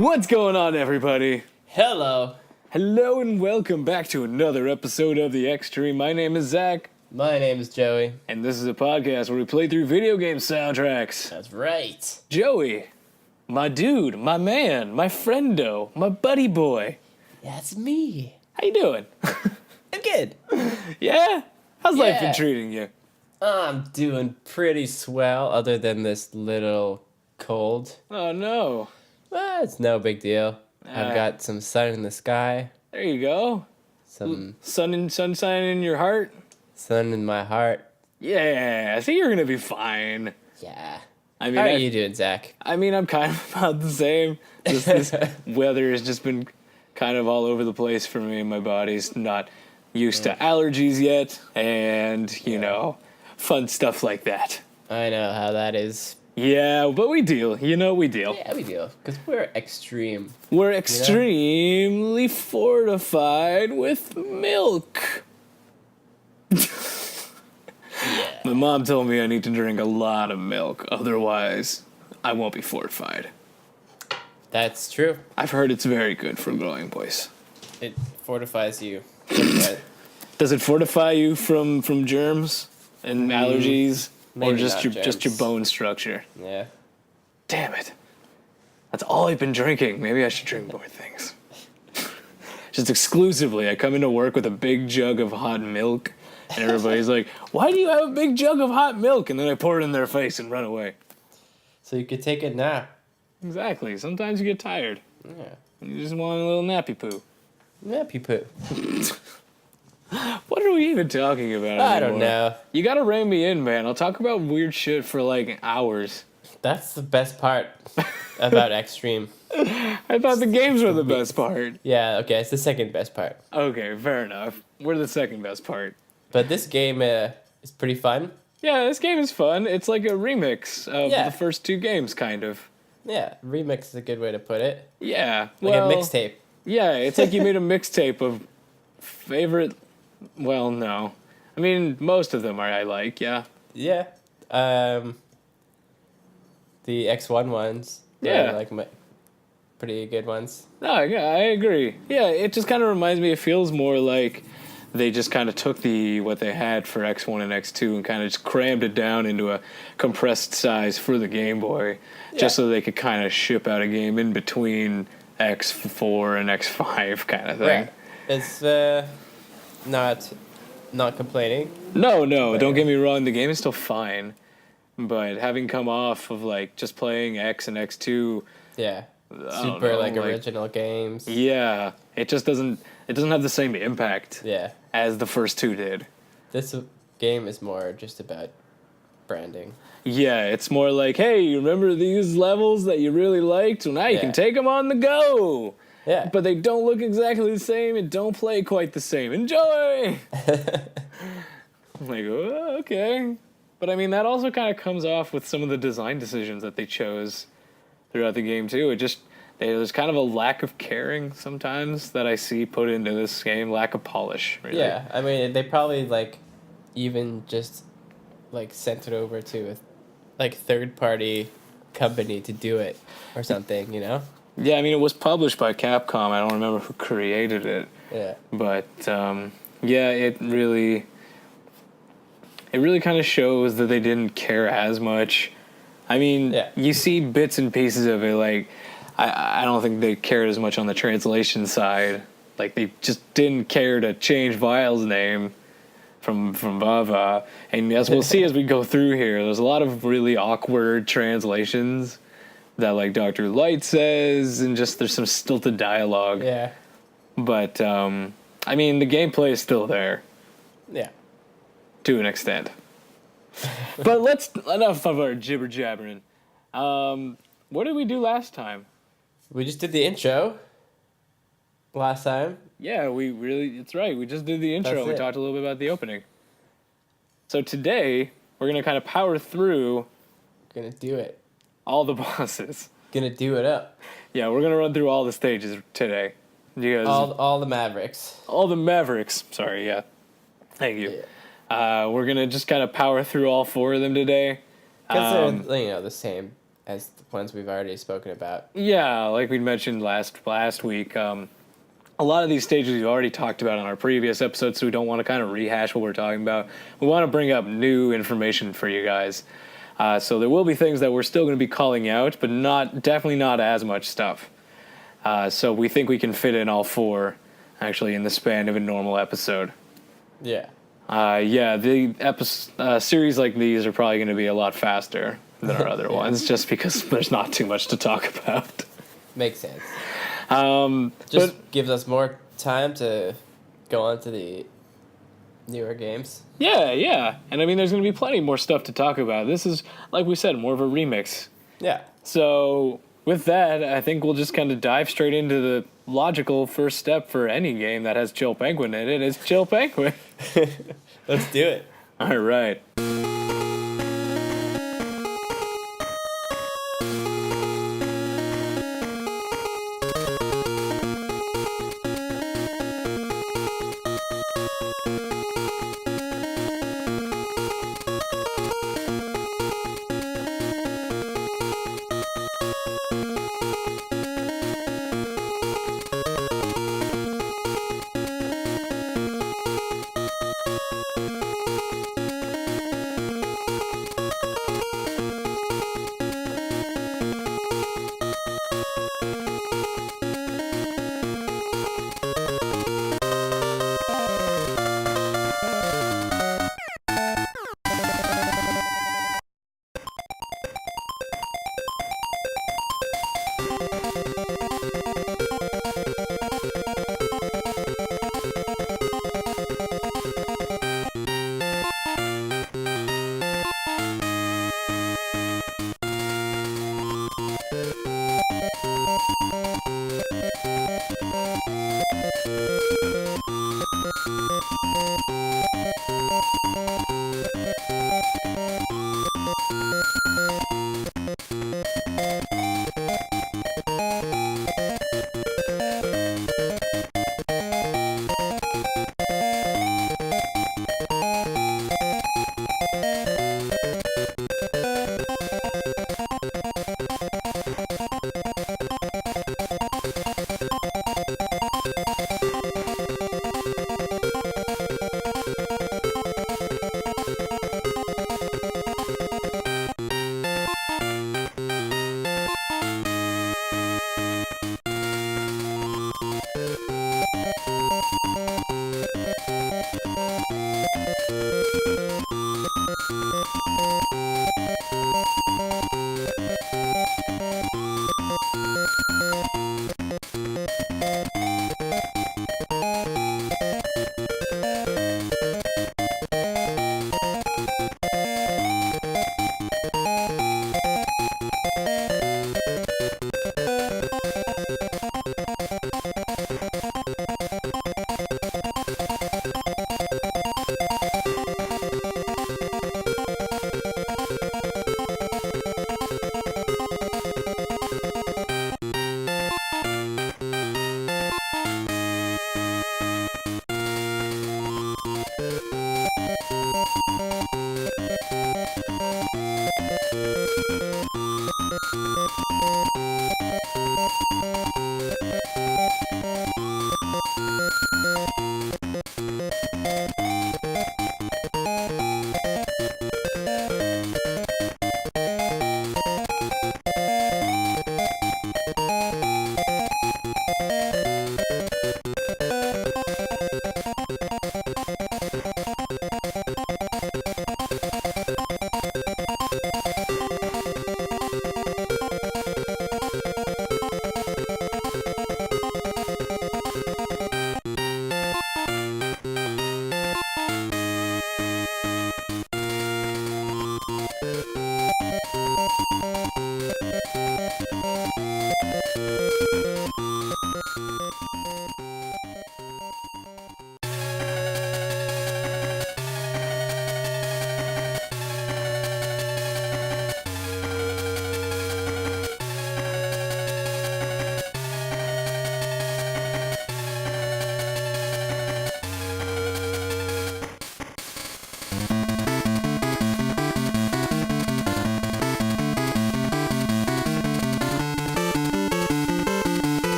What's going on, everybody? Hello. Hello and welcome back to another episode of The Extreme. My name is Zach. My name is Joey. And this is a podcast where we play through video game soundtracks. That's right. Joey, my dude, my man, my friendo, my buddy boy. That's me. How you doing? I'm good. Yeah? How's life been treating you? I'm doing pretty swell, other than this little cold. Oh, no. Well, it's no big deal. I've got some sun in the sky. There you go. Some sunshine in your heart. sun in my heart. Yeah, I think you're gonna be fine. Yeah. I mean, how are you doing, Zach? I mean, I'm kind of about the same. This weather has just been kind of all over the place for me. My body's not used to allergies yet, and, you know, fun stuff like that. I know how that is. Yeah, but we deal. You know, we deal. Yeah, we do. Because we're extreme. We're extremely fortified with milk. My mom told me I need to drink a lot of milk, otherwise I won't be fortified. That's true. I've heard it's very good for growing boys. It fortifies you. Does it fortify you from germs and allergies, or just your bone structure? Yeah. Damn it! That's all I've been drinking. Maybe I should drink more things. Just exclusively, I come into work with a big jug of hot milk, and everybody's like, "Why do you have a big jug of hot milk?" And then I pour it in their face and run away. So you could take a nap. Exactly. Sometimes you get tired. Yeah. You just want a little nappy poo. Nappy poo. What are we even talking about anymore? I don't know. You gotta rein me in, man. I'll talk about weird shit for like hours. That's the best part about Extreme. I thought the games were the best part. Yeah, okay, it's the second best part. Okay, fair enough. We're the second best part. But this game is pretty fun. Yeah, this game is fun. It's like a remix of the first two games, kind of. Yeah, remix is a good way to put it. Yeah. Like a mixtape. Yeah, it's like you made a mixtape of favorite... Well, no. I mean, most of them I like, yeah. Yeah. The X1 ones. Yeah. Like pretty good ones. No, yeah, I agree. Yeah, it just kind of reminds me, it feels more like they just kind of took what they had for X1 and X2 and kind of just crammed it down into a compressed size for the Game Boy, just so they could kind of ship out a game in between X4 and X5 kind of thing. Right. It's not complaining. No, don't get me wrong, the game is still fine, but having come off of like just playing X and X2, yeah, super like original games. Yeah, it just doesn't have the same impact. Yeah. As the first two did. This game is more just about branding. Yeah, it's more like, hey, you remember these levels that you really liked? Well, now you can take them on the go. Yeah. But they don't look exactly the same and don't play quite the same. Enjoy! I'm like, oh, okay. But I mean, that also kind of comes off with some of the design decisions that they chose throughout the game, too. There's kind of a lack of caring sometimes that I see put into this game, lack of polish, really. Yeah, I mean, they probably, like, even just, like, sent it over to a, like, third-party company to do it or something, you know? Yeah, I mean, it was published by Capcom. I don't remember who created it. Yeah. But, yeah, it really kind of shows that they didn't care as much. I mean, you see bits and pieces of it, like... I don't think they cared as much on the translation side. Like, they just didn't care to change Vile's name from Vava. And as we'll see as we go through here, there's a lot of really awkward translations that, like, Dr. Light says, and just there's some stilted dialogue. Yeah. But, I mean, the gameplay is still there. Yeah. To an extent. But enough of our jibber-jabbering. What did we do last time? We just did the intro last time. Yeah, it's right. We just did the intro. We talked a little bit about the opening. So today, we're going to kind of power through... Gonna do it. All the bosses. Gonna do it up. Yeah, we're going to run through all the stages today. You guys, all the Mavericks. All the Mavericks. Sorry, yeah. Thank you. Yeah. We're going to just kind of power through all four of them today. Because they're, the same as the ones we've already spoken about. Yeah, like we mentioned last week, a lot of these stages we've already talked about on our previous episodes, so we don't want to kind of rehash what we're talking about. We want to bring up new information for you guys. So there will be things that we're still going to be calling out, but definitely not as much stuff. So we think we can fit in all 4, actually, in the span of a normal episode. Yeah. The series like these are probably going to be a lot faster than our other ones, just because there's not too much to talk about. Makes sense. Just gives us more time to go on to the newer games. Yeah. And I mean, there's going to be plenty more stuff to talk about. This is, like we said, more of a remix. Yeah. So with that, I think we'll just kind of dive straight into the logical first step for any game that has Chill Penguin in it. It's Chill Penguin. Let's do it. All right.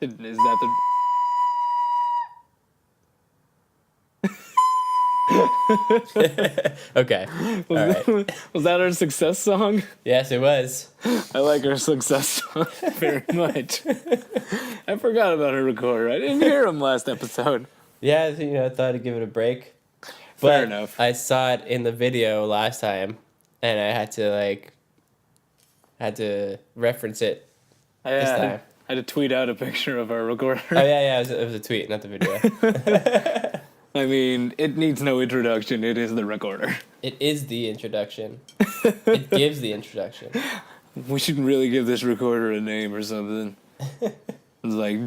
Is that the... Okay. All right. Was that our success song? Yes, it was. I like our success song very much. I forgot about her recorder. I didn't hear him last episode. Yeah, I thought I'd give it a break. Fair enough. I saw it in the video last time, and I had to reference it this time. I had to tweet out a picture of our recorder. Oh yeah, it was a tweet, not the video. I mean, it needs no introduction. It is the recorder. It is the introduction. It gives the introduction. We should really give this recorder a name or something. It's like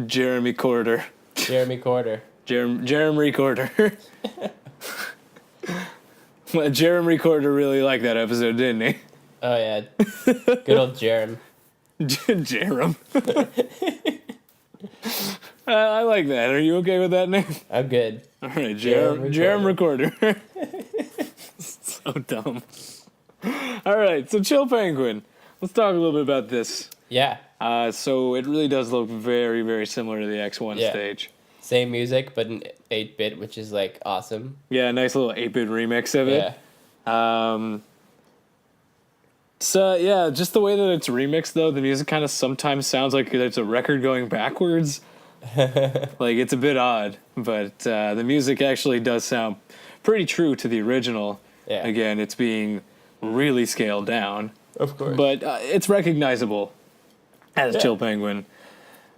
Jeremy Corder. Jeremy Corder. Jeremry Corder. Well, Jeremry Corder really liked that episode, didn't he? Oh yeah, good old Jerem. Jerem. I like that. Are you okay with that name? I'm good. All right, Jerem Recorder. So dumb. All right, so Chill Penguin. Let's talk a little bit about this. Yeah. So it really does look very, very similar to the X1 stage. Same music, but in 8-bit, which is like awesome. Yeah, a nice little 8-bit remix of it. Yeah. So yeah, just the way that it's remixed though, the music kind of sometimes sounds like it's a record going backwards. Like it's a bit odd, but the music actually does sound pretty true to the original. Yeah. Again, it's being really scaled down. Of course. But it's recognizable as Chill Penguin.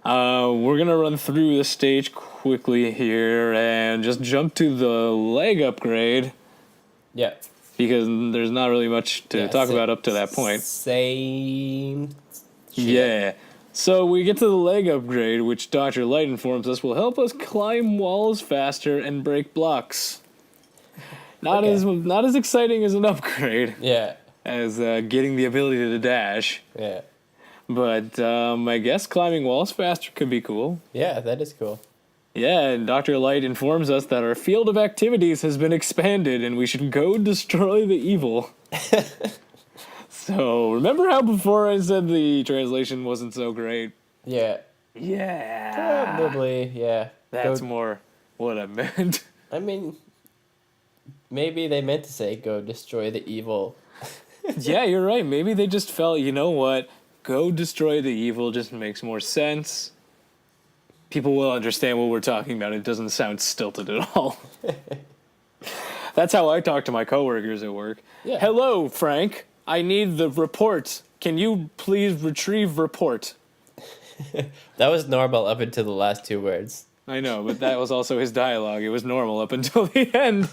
We're going to run through the stage quickly here and just jump to the leg upgrade. Yeah. Because there's not really much to talk about up to that point. Same shit. Yeah. So we get to the leg upgrade, which Dr. Light informs us will help us climb walls faster and break blocks. Not as exciting as an upgrade. Yeah. As getting the ability to dash. Yeah. But I guess climbing walls faster could be cool. Yeah, that is cool. Yeah, and Dr. Light informs us that our field of activities has been expanded and we should go destroy the evil. So, remember how before I said the translation wasn't so great? Yeah. Yeah. Probably, yeah. That's more what I meant. I mean, maybe they meant to say go destroy the evil. Yeah, you're right. Maybe they just felt, you know what? Go destroy the evil just makes more sense. People will understand what we're talking about. It doesn't sound stilted at all. That's how I talk to my coworkers at work. Yeah. Hello, Frank. I need the report. Can you please retrieve report? That was normal up until the last two words. I know, but that was also his dialogue. It was normal up until the end.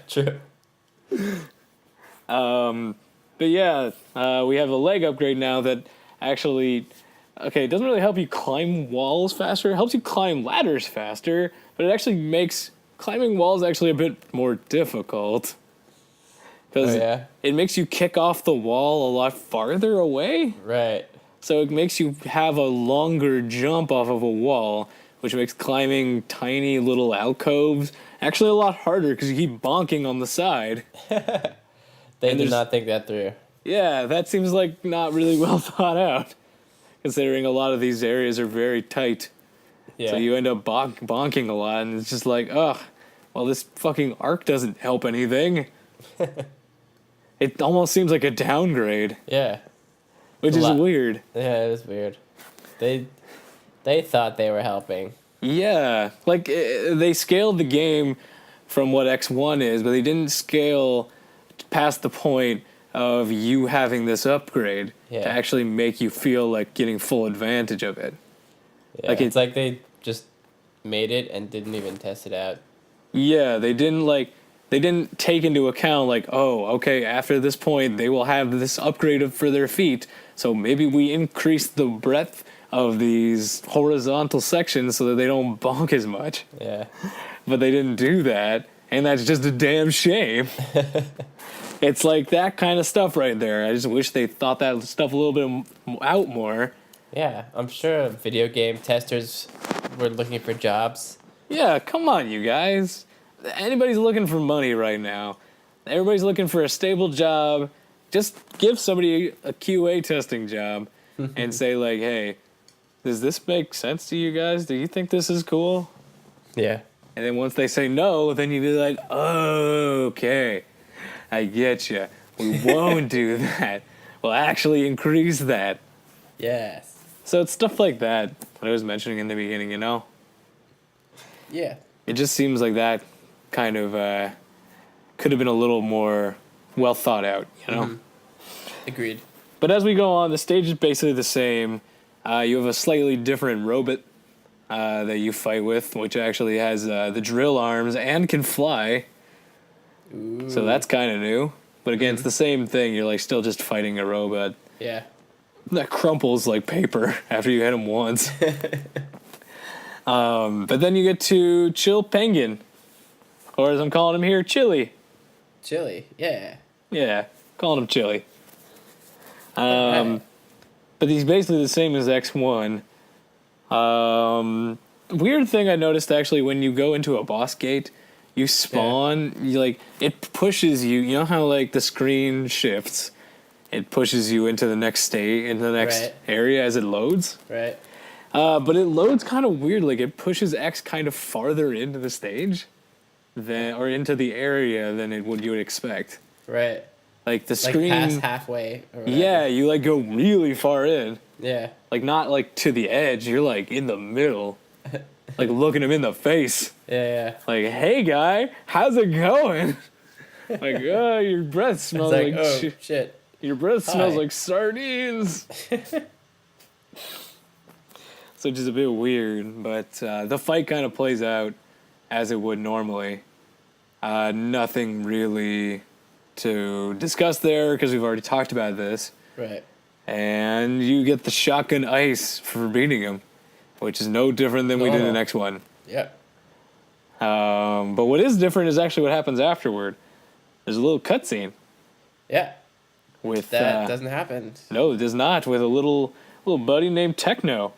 True. But yeah, we have a leg upgrade now that actually... Okay, it doesn't really help you climb walls faster. It helps you climb ladders faster, but it actually makes climbing walls actually a bit more difficult. Because it makes you kick off the wall a lot farther away. Right. So it makes you have a longer jump off of a wall, which makes climbing tiny little alcoves actually a lot harder because you keep bonking on the side. They did not think that through. Yeah, that seems like not really well thought out. Considering a lot of these areas are very tight. Yeah. So you end up bonking a lot, and it's just like, ugh, well, this fucking arc doesn't help anything. It almost seems like a downgrade. Yeah. Which is weird. Yeah, it is weird. They thought they were helping. Yeah. Like, they scaled the game from what X1 is, but they didn't scale past the point of you having this upgrade to actually make you feel like getting full advantage of it. Yeah, like it's like they just made it and didn't even test it out. Yeah, they didn't take into account like, oh, okay, after this point they will have this upgrade for their feet, so maybe we increase the breadth of these horizontal sections so that they don't bonk as much. Yeah. But they didn't do that, and that's just a damn shame. It's like that kind of stuff right there. I just wish they thought that stuff a little bit out more. Yeah, I'm sure video game testers were looking for jobs. Yeah, come on, you guys. Anybody's looking for money right now. Everybody's looking for a stable job. Just give somebody a QA testing job and say, like, hey, does this make sense to you guys? Do you think this is cool? Yeah. And then once they say no, then you'd be like, oh, okay, I get you. We won't do that. We'll actually increase that. Yes. So it's stuff like that I was mentioning in the beginning, you know? Yeah. It just seems like that kind of could have been a little more well thought out, you know? Mm-hmm. Agreed. But as we go on, the stage is basically the same. You have a slightly different robot that you fight with, which actually has the drill arms and can fly. Ooh. So that's kind of new. But again, it's the same thing. You're like still just fighting a robot Yeah. that crumples like paper after you hit him once. But then you get to Chill Penguin, or as I'm calling him here, Chili. Chili. Yeah. Yeah, calling him Chili. Right. But he's basically the same as X1. Weird thing I noticed actually when you go into a boss gate, you spawn, you like it pushes you. You know how like the screen shifts, it pushes you into the next state, into the next area as it loads. Right. But it loads kind of weird. Like it pushes X kind of farther into the stage, than or into the area than you would expect. Right. Like the screen, like past halfway. Or whatever. Yeah, you like go really far in. Yeah. Like not like to the edge. You're like in the middle, like looking him in the face. Yeah. Like, hey guy, how's it going? Like, oh, your breath smells like oh shit. Your breath smells like sardines. So just a bit weird, but the fight kind of plays out as it would normally. Nothing really to discuss there because we've already talked about this. Right. And you get the shotgun ice for beating him, which is no different than we did in the next one. Yep. But what is different is actually what happens afterward. There's a little cutscene. Yeah. With that doesn't happen. No, it does not. With a little buddy named Techno,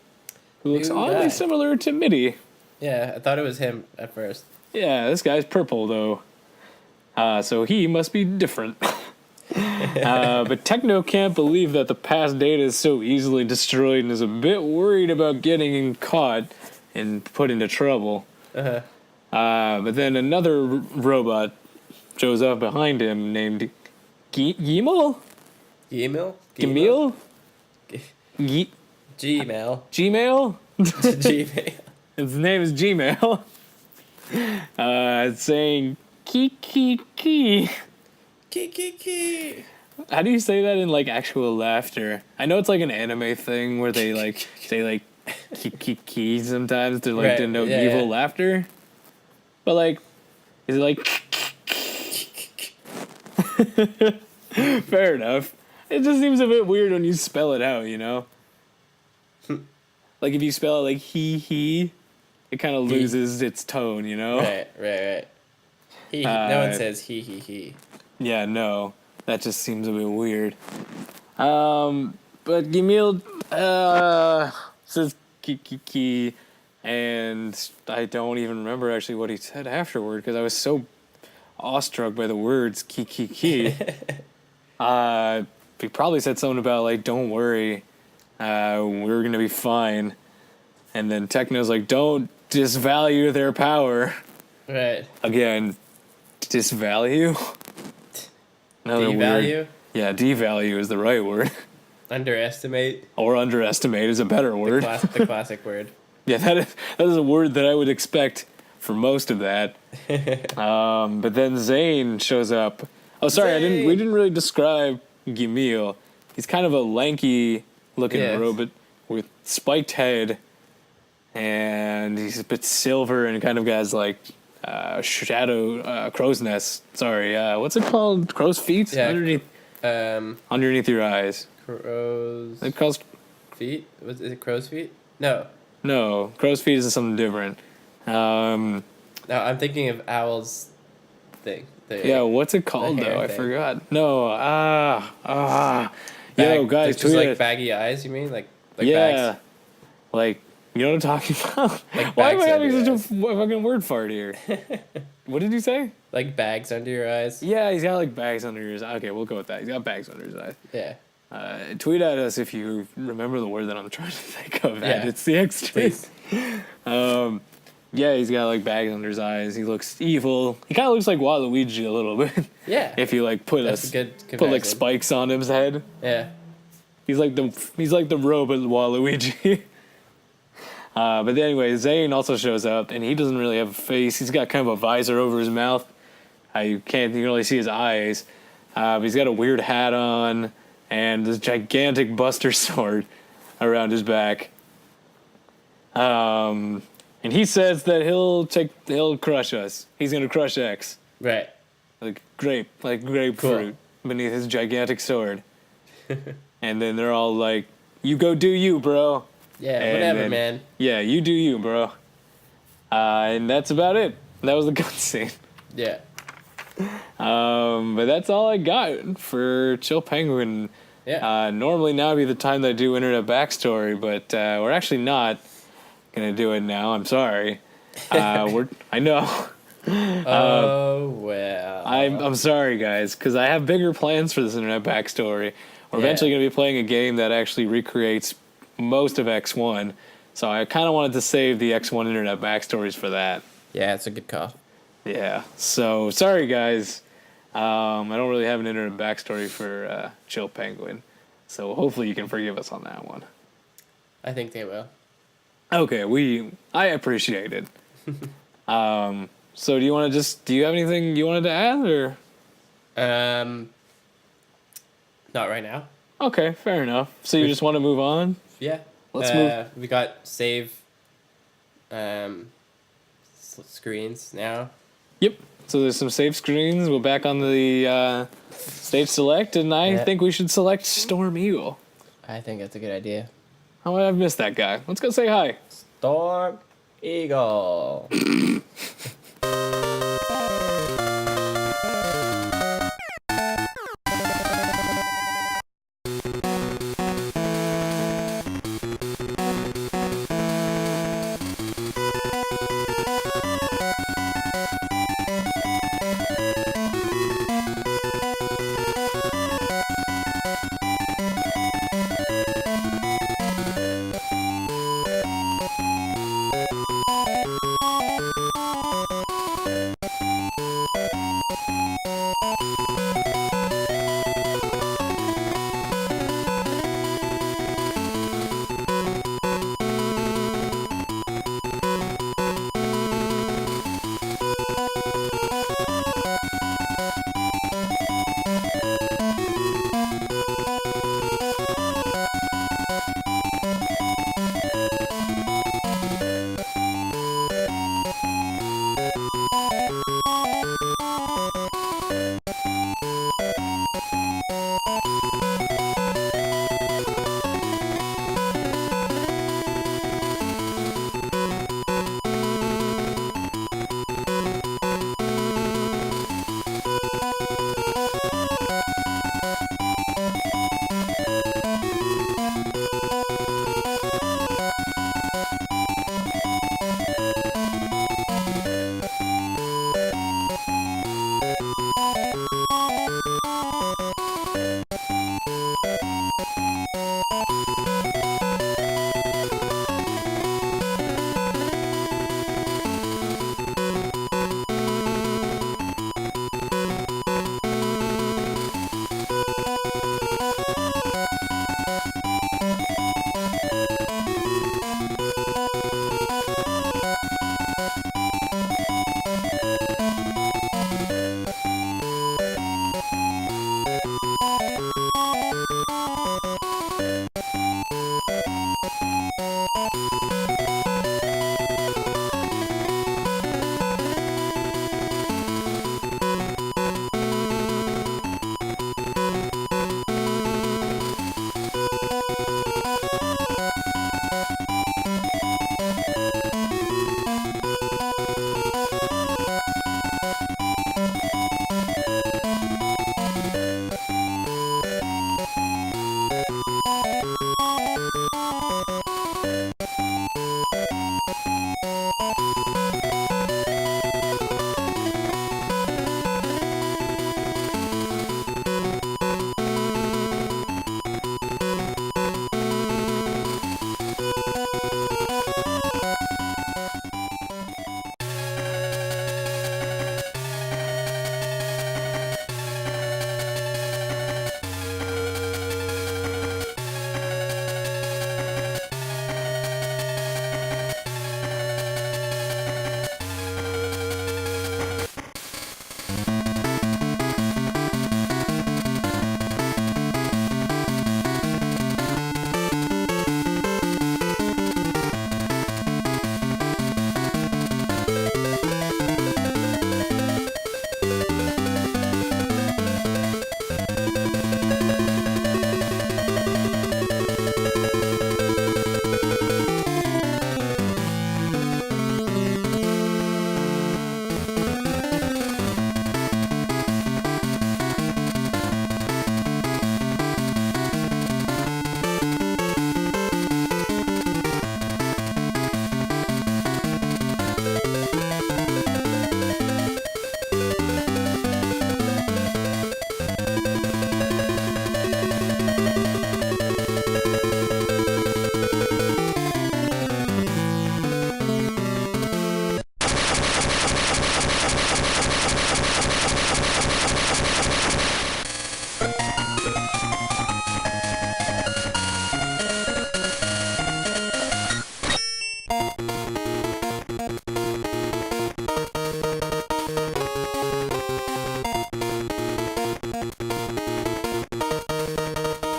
who looks oddly similar to Mitty. Yeah, I thought it was him at first. Yeah, this guy's purple though, so he must be different. But Techno can't believe that the past data is so easily destroyed and is a bit worried about getting caught and put into trouble. But then another robot shows up behind him named Gmail? Gmail? Gmail? Gmail. Gmail? Gmail. His name is Gmail. It's saying ki. Ki. How do you say that in like actual laughter? I know it's like an anime thing where they like say like ki sometimes to like denote evil laughter. But like, is it like? Fair enough. It just seems a bit weird when you spell it out, you know? Like if you spell it like he, it kind of loses its tone, you know? Right. No one says he. Yeah, no. That just seems a bit weird. But Gimil says ki, and I don't even remember actually what he said afterward because I was so awestruck by the words ki. He probably said something about like, don't worry, we're gonna be fine. And then Techno's like, don't disvalue their power. Right. Again, disvalue? Devalue? Yeah, devalue is the right word. Underestimate? Or underestimate is a better word. The classic word. Yeah, that is a word that I would expect for most of that. But then Zane shows up. Oh, sorry, we didn't really describe Gimil. He's kind of a lanky looking robot with spiked head, and he's a bit silver and kind of has like shadow crow's nest. Sorry, what's it called? Crow's feet? Yeah. Underneath your eyes. Crow's It calls feet? Is it crow's feet? No, crow's feet is something different. No, I'm thinking of Owl's thing. Yeah, what's it called though? I forgot. No, yo, guys, just like baggy eyes. You mean like bags? Like you know what I'm talking about? Like why am I having such a eyes. fucking word fart here? What did you say? Like bags under your eyes. Yeah, he's got like bags under his eyes. Okay, we'll go with that. He's got bags under his eyes. Yeah. Tweet at us if you remember the word that I'm trying to think of. Yeah. And it's the extreme. Yeah, he's got like bags under his eyes. He looks evil. He kind of looks like Waluigi a little bit. Yeah. If you like put like spikes on his head. Yeah. He's like the robot Waluigi. But anyway, Zane also shows up, and he doesn't really have a face. He's got kind of a visor over his mouth. You can really see his eyes. He's got a weird hat on and this gigantic Buster sword around his back. And he says that he'll crush us. He's gonna crush X. Right. Like grapefruit beneath his gigantic sword. And then they're all like, "You go do you, bro." Yeah, and whatever, man. Yeah, you do you, bro. And that's about it. That was the cutscene. Yeah. But that's all I got for Chill Penguin. Yeah. Normally now would be the time that I do internet backstory, but we're actually not gonna do it now. I'm sorry. I know. Oh well. I'm sorry, guys, because I have bigger plans for this internet backstory. We're eventually gonna be playing a game that actually recreates most of X1, so I kind of wanted to save the X1 internet backstories for that. Yeah, it's a good call. Yeah. So sorry, guys. I don't really have an internet backstory for Chill Penguin, so hopefully you can forgive us on that one. I think they will. Okay, I appreciate it. So do you have anything you wanted to add, or? Not right now. Okay, fair enough. So you just want to move on? Yeah. Let's move. We got save screens now. Yep. So there's some save screens. We're back on the stage select, and I think we should select Storm Eagle. I think that's a good idea. How I've missed that guy. Let's go say hi. Storm Eagle.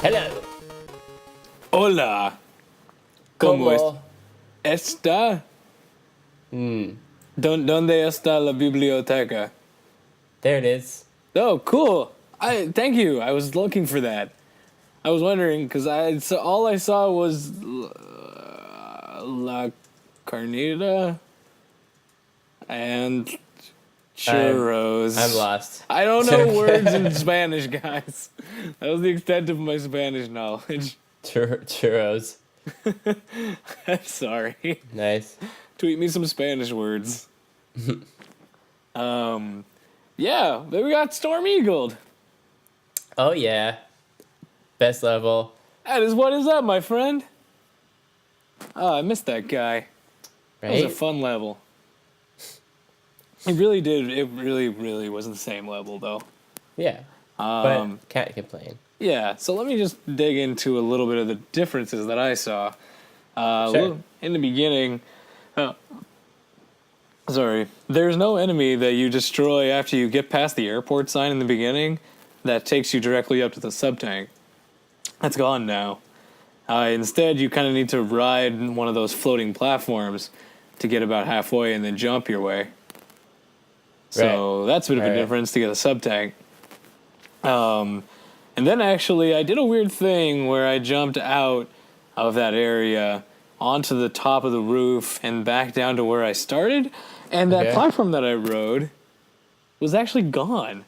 Hello. Hola. ¿Cómo está? ¿Dónde está la biblioteca? There it is. Oh, cool. Thank you. I was looking for that. I was wondering because all I saw was La Carnita and churros. I'm lost. I don't know words in Spanish, guys. That was the extent of my Spanish knowledge. Churros. I'm sorry. Nice. Tweet me some Spanish words. Yeah, then we got Storm Eagled. Oh yeah. Best level. That is what is up, my friend. Oh, I missed that guy. That was a fun level. It really did. It really, really was the same level, though. Yeah. But can't complain. Yeah, so let me just dig into a little bit of the differences that I saw. Sure. In the beginning, there's no enemy that you destroy after you get past the airport sign in the beginning that takes you directly up to the sub-tank. That's gone now. Instead, you kind of need to ride one of those floating platforms to get about halfway and then jump your way. So that's a bit of a difference to get a sub-tank. And then actually, I did a weird thing where I jumped out of that area onto the top of the roof and back down to where I started. And that platform that I rode was actually gone.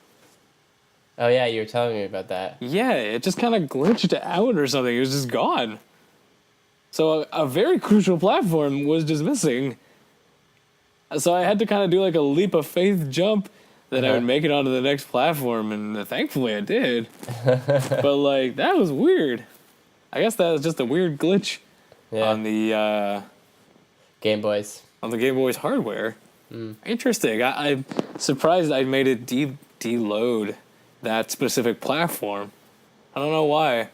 Oh, yeah, you were telling me about that. Yeah, it just kind of glitched out or something. It was just gone. So a very crucial platform was just missing. So I had to kind of do like a leap of faith jump that I would make it onto the next platform, and thankfully I did. But, like, that was weird. I guess that was just a weird glitch on the Game Boys. On the Game Boy's hardware. Interesting. I'm surprised I made it deload that specific platform. I don't know why.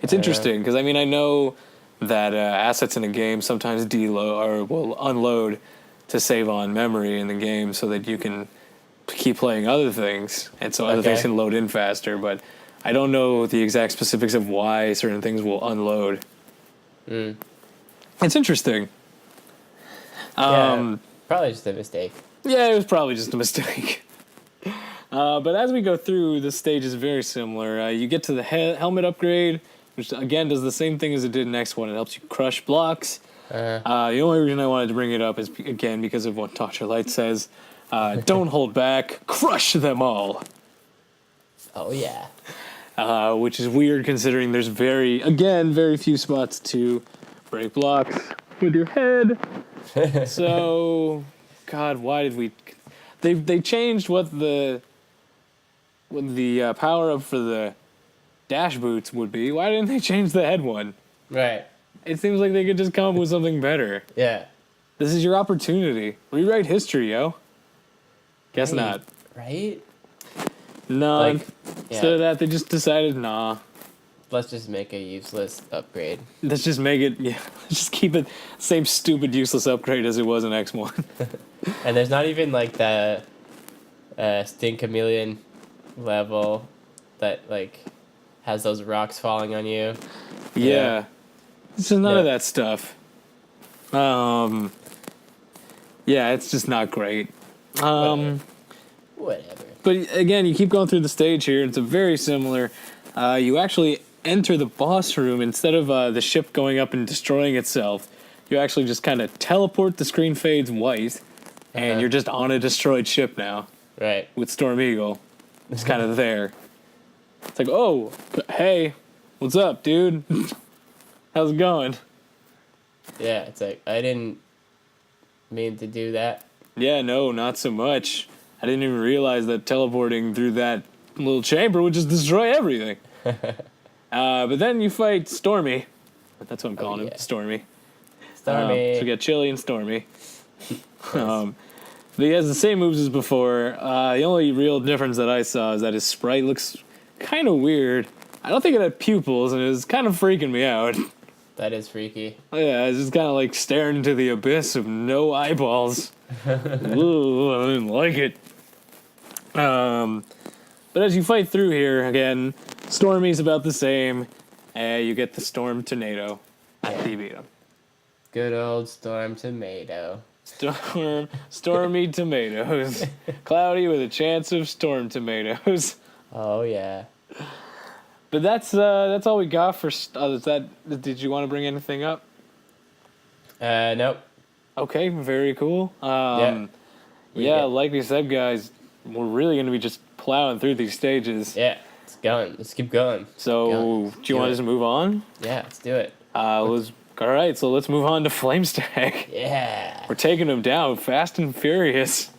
It's interesting, because, I mean, I know that assets in a game sometimes deload or will unload to save on memory in the game so that you can keep playing other things, and so other things can load in faster, but I don't know the exact specifics of why certain things will unload. It's interesting. Probably just a mistake. Yeah, it was probably just a mistake. But as we go through, the stage is very similar. You get to the helmet upgrade, which again does the same thing as it did in next one. It helps you crush blocks. The only reason I wanted to bring it up is, again, because of what Dr. Light says. Don't hold back. Crush them all. Oh, yeah. Which is weird considering there's very few spots to break blocks with your head. So, God, why did we... They changed what the power up for the dash boots would be. Why didn't they change the head one? Right. It seems like they could just come up with something better. Yeah. This is your opportunity. Rewrite history, yo. Guess not. Right? No. Like, instead of that, they just decided, nah. Let's just make a useless upgrade. Let's just make it, let's just keep it same stupid useless upgrade as it was in X1. And there's not even, like, the Sting Chameleon level that, like, has those rocks falling on you. Yeah. It's just none of that stuff. Yeah, it's just not great. Whatever. But again, you keep going through the stage here. It's a very similar. You actually enter the boss room instead of the ship going up and destroying itself. You actually just kind of teleport. The screen fades white, and you're just on a destroyed ship now. Right. With Storm Eagle, it's kind of there. It's like, oh, hey, what's up, dude? How's it going? Yeah, it's like, I didn't mean to do that. Yeah, no, not so much. I didn't even realize that teleporting through that little chamber would just destroy everything. But then you fight Stormy. That's what I'm calling him, Stormy. Stormy. So we got chilly and stormy. But he has the same moves as before. The only real difference that I saw is that his sprite looks kind of weird. I don't think it had pupils, and it was kind of freaking me out. That is freaky. Yeah, it's just kind of like staring into the abyss with no eyeballs. Ooh, I didn't like it. But as you fight through here, again, Stormy's about the same. You get the Storm Tornado after you beat him. Good old Storm Tomato. Stormy tomatoes. Cloudy with a chance of storm tomatoes. Oh, yeah. But that's all we got for... Did you want to bring anything up? Nope. Okay, very cool. Yeah, like we said, guys, we're really going to be just plowing through these stages. Yeah, it's going. Let's keep going. So, do you want us to move on? Yeah, let's do it. All right, so let's move on to Flamestack. Yeah. We're taking them down fast and furious.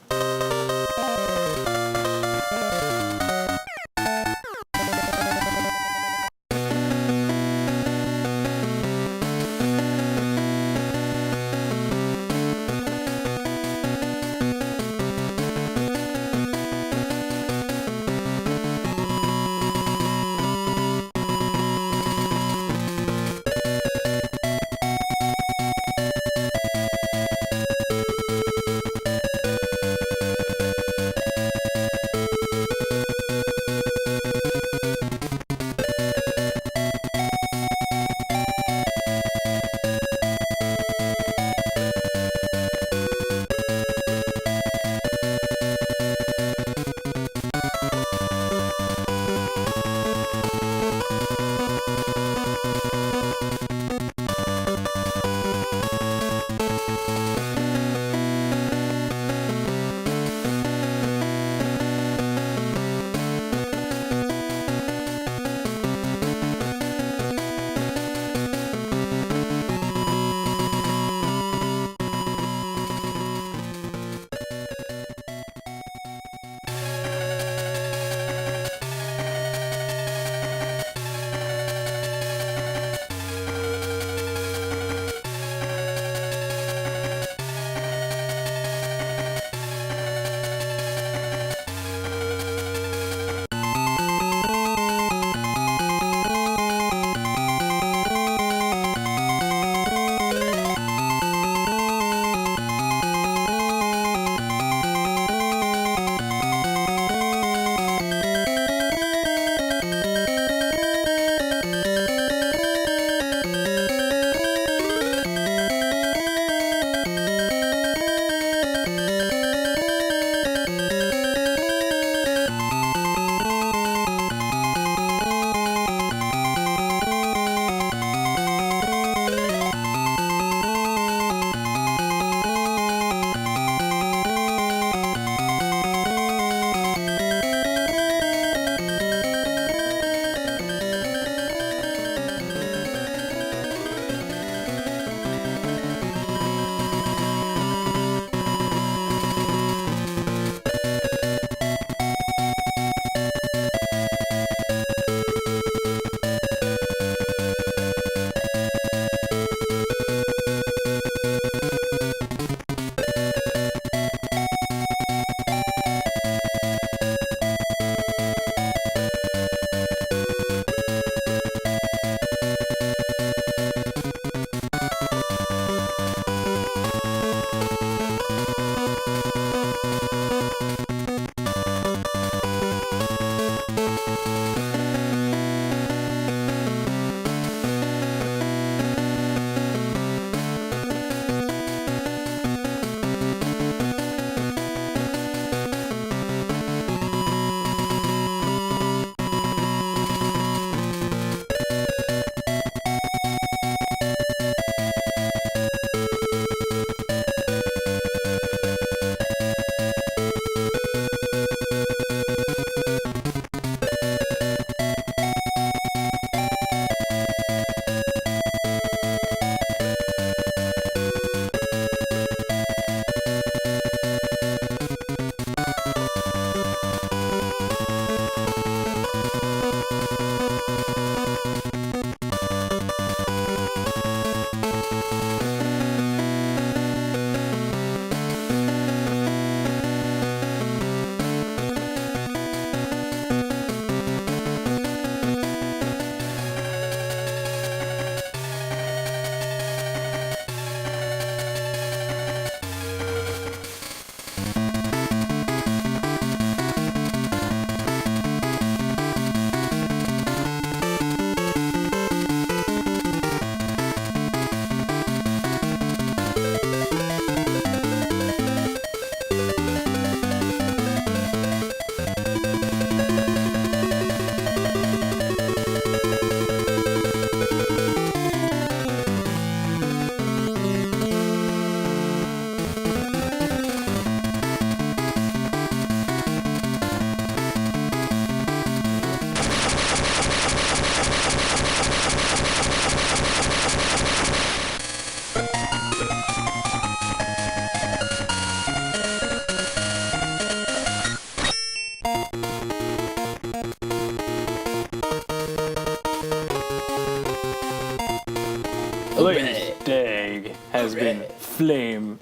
Blaze Dag has been flame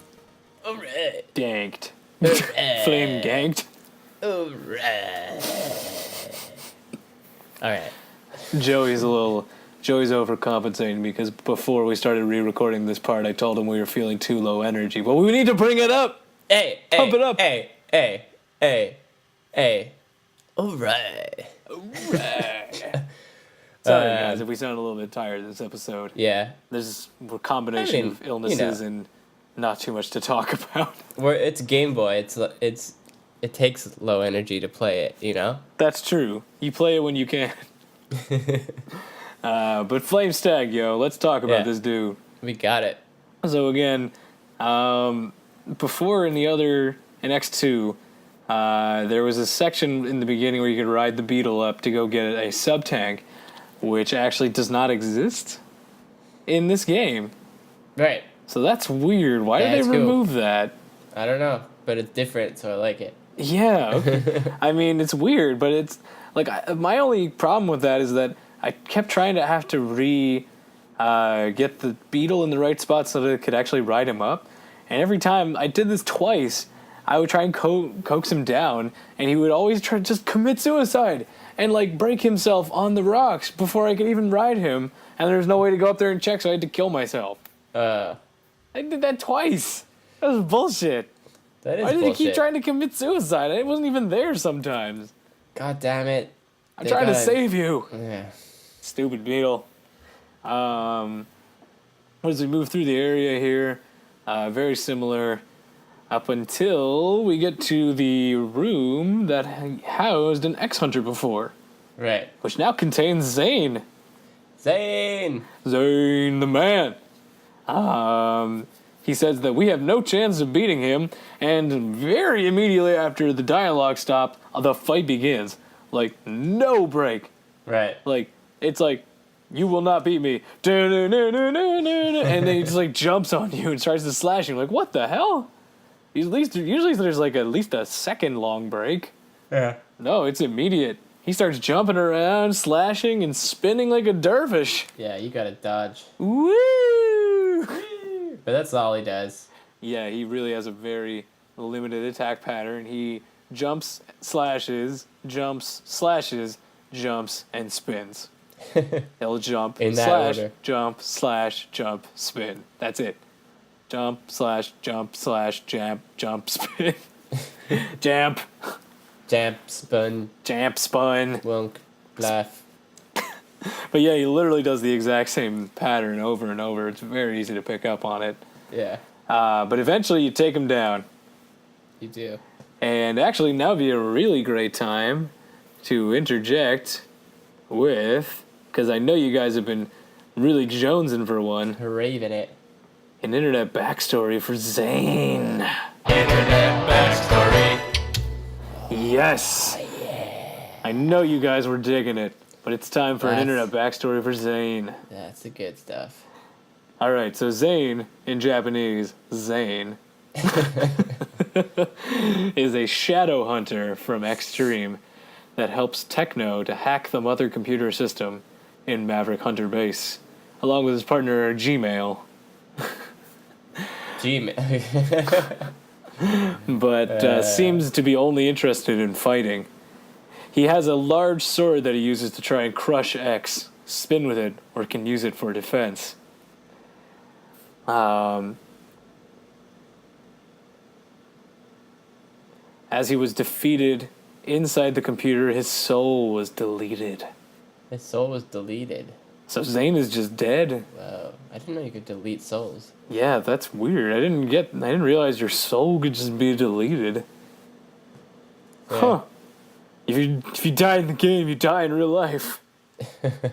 danked. Flame ganked. Alright. Joey's overcompensating because before we started re-recording this part, I told him we were feeling too low energy. But we need to bring it up. Pump it up. Alright. Sorry, guys, if we sound a little bit tired this episode. Yeah. There's a combination of illnesses and not too much to talk about. It's Game Boy. It takes low energy to play it, you know? That's true. You play it when you can. But Flame Stag, yo, let's talk about this dude. We got it. So again, before in X2, there was a section in the beginning where you could ride the Beetle up to go get a sub-tank, which actually does not exist in this game. Right. So that's weird. Why did they remove that? I don't know, but it's different, so I like it. Yeah. Okay. I mean, it's weird, but it's like my only problem with that is that I kept trying to have to get the Beetle in the right spot so that it could actually ride him up. And every time I did this twice, I would try and coax him down, and he would always try to just commit suicide and like break himself on the rocks before I could even ride him. And there's no way to go up there and check, so I had to kill myself. I did that twice. That was bullshit. That is Why did bullshit. he keep trying to commit suicide? I wasn't even there sometimes. God damn it. I'm trying to save you. Yeah. Stupid Beetle. As we move through the area here, very similar up until we get to the room that housed an X-Hunter before. Right. Which now contains Zane. Zane the man. He says that we have no chance of beating him, and very immediately after the dialogue stopped, the fight begins. Like, no break. Right. Like, it's like, you will not beat me. And then he just, like, jumps on you and tries to slash you. Like, what the hell? Usually there's, like, at least a second long break. Yeah. No, it's immediate. He starts jumping around, slashing, and spinning like a dervish. Yeah, you gotta dodge. Woo! But that's all he does. Yeah, he really has a very limited attack pattern. He jumps, slashes, jumps, and spins. He'll jump, slash, order. jump, slash, jump, spin. That's it. Jump, slash, jump, spin. Jamp. Jamp, spun. Wonk, laugh. But yeah, he literally does the exact same pattern over and over. It's very easy to pick up on it. Yeah. But eventually you take him down. You do. And actually now would be a really great time to interject with, because I know you guys have been really jonesing for one. Raving it. An internet backstory for Zane. Internet backstory. Yes. Oh, yeah. I know you guys were digging it, but it's time for an internet backstory for Zane. That's the good stuff. All right, so Zane, in Japanese, Zane, is a shadow hunter from Extreme that helps Techno to hack the mother computer system in Maverick Hunter Base, along with his partner Gmail. But seems to be only interested in fighting. He has a large sword that he uses to try and crush X, spin with it, or can use it for defense. As he was defeated inside the computer, his soul was deleted. His soul was deleted. So Zane is just dead. Wow. I didn't know you could delete souls. Yeah, that's weird. I didn't realize your soul could just be deleted. Yeah. Huh. If you die in the game, you die in real life. Remember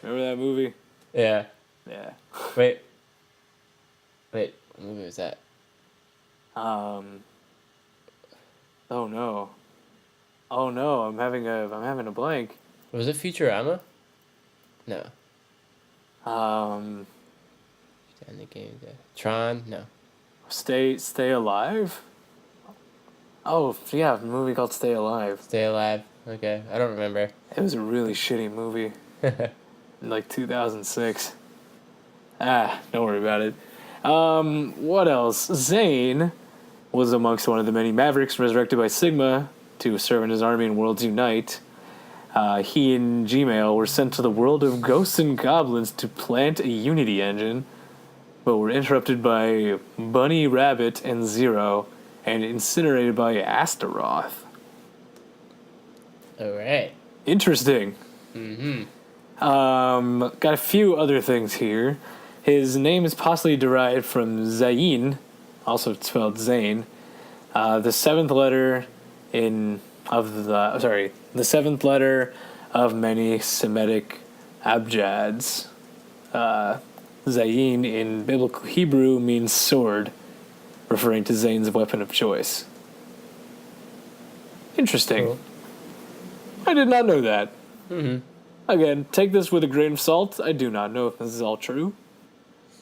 that movie? Yeah. Yeah. Wait, what movie was that? Oh no, I'm having a blank. Was it Futurama? No. In the game, Tron? No. Stay Alive? Oh yeah, a movie called Stay Alive. Stay Alive. Okay, I don't remember. It was a really shitty movie. In like 2006. Don't worry about it. What else? Zane was amongst one of the many Mavericks resurrected by Sigma to serve in his army in Worlds Unite. He and Gmail were sent to the world of ghosts and goblins to plant a Unity engine, but were interrupted by Bunny Rabbit and Zero, and incinerated by Astaroth. Alright. Interesting. Got a few other things here. His name is possibly derived from Zayn, also spelled Zane. The seventh letter the seventh letter of many Semitic abjads. Zayin in biblical Hebrew means sword, referring to Zayn's weapon of choice. Interesting. Cool. I did not know that. Again, take this with a grain of salt. I do not know if this is all true.